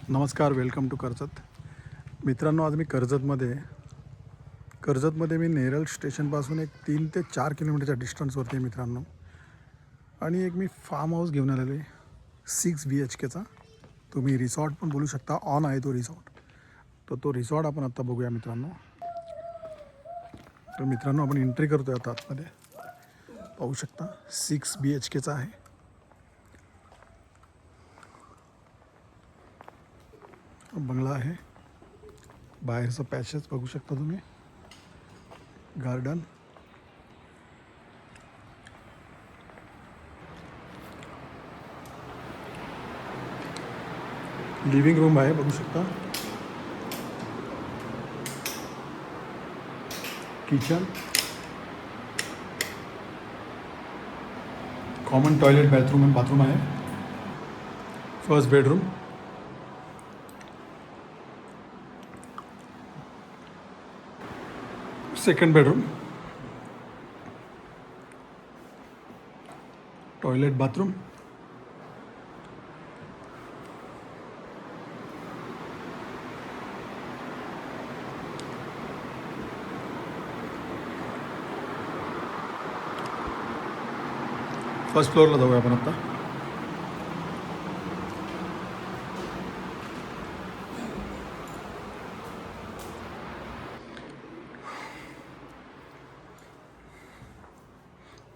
नमस्कार, welcome to Karjat. मित्रांनो, आज मी कर्जतमध्ये मी नेरळ स्टेशनपासून एक 3 ते 4 किलोमीटरच्या डिस्टन्सवरती आहे मित्रांनो. आणि एक मी फार्म हाऊस घेऊन आलेलो आहे 6 BHKचा. तुम्ही रिसॉर्ट पण बोलू शकता, ऑन आहे तो रिसॉर्ट. तर तो रिसॉर्ट आपण आत्ता बघूया मित्रांनो. तर मित्रांनो, आपण एंट्री करतो आहे आता आतमध्ये. पाहू शकता 6 BHKचा आहे. बंगला आहे. बाहेरचं पॅसेज बघू शकता तुम्ही. गार्डन, लिव्हिंग रूम आहे बघू शकता. किचन, कॉमन टॉयलेट, बाथरूम आहे. First bedroom, second bedroom, toilet, bathroom, first फ्लोअरला जाऊया आपण आता.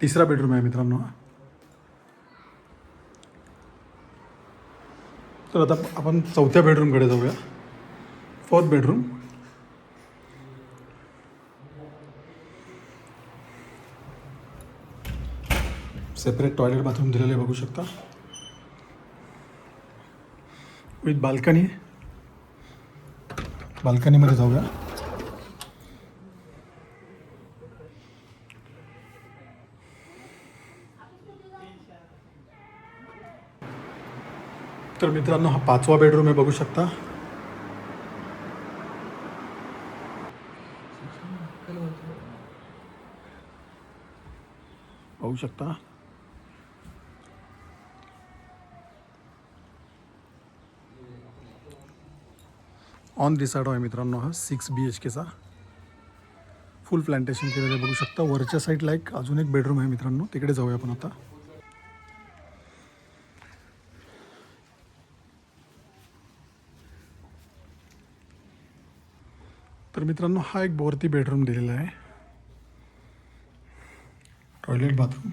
तिसरा बेडरूम आहे मित्रांनो. तर आता आपण चौथ्या बेडरूमकडे जाऊया. Fourth bedroom, separate toilet bathroom दिलेले बघू शकता, विथ बाल्कनी. बाल्कनीमध्ये जाऊया. तर मित्रांनो, हा 5वा बेडरूम आहे बघू शकता. पाहू शकता. ऑन रिसॉर्ट आहे मित्रांनो हा 6 BHKचा. फुल प्लांटेशन केलेलं आहे बघू शकता. वरच्या साईडला एक अजून एक बेडरूम आहे मित्रांनो, तिकडे जाऊया आपण आता. तर मित्रांनो, हा एक वरती बेडरूम दिलेला आहे. टॉयलेट, बाथरूम,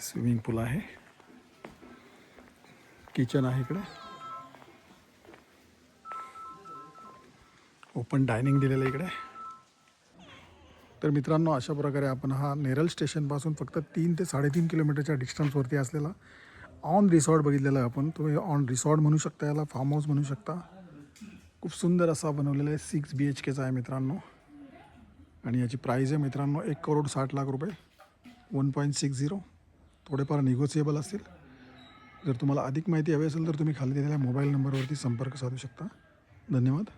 स्विमिंग पूल आहे. किचन आहे इकडे. ओपन डायनिंग दिलेलं आहे इकडे. तर मित्रांनो, अशा प्रकारे आपण हा नेरळ स्टेशनपासून फक्त 3 ते 3.5 किलोमीटरच्या डिस्टन्सवरती असलेला ऑन रिसॉर्ट बघितलेला आहे आपण. तुम्ही ऑन रिसॉर्ट म्हणू शकता, याला फार्म हाऊस म्हणू शकता. खूप सुंदर असा बनवलेला आहे. 6 BHKचा आहे मित्रांनो. आणि याची प्राईज आहे मित्रांनो 1,60,00,000 रुपये. 1.60. थोडेफार निगोसिएबल असतील. जर तुम्हाला अधिक माहिती हवी असेल तर तुम्ही खाली दिलेल्या मोबाईल नंबरवरती संपर्क साधू शकता. धन्यवाद.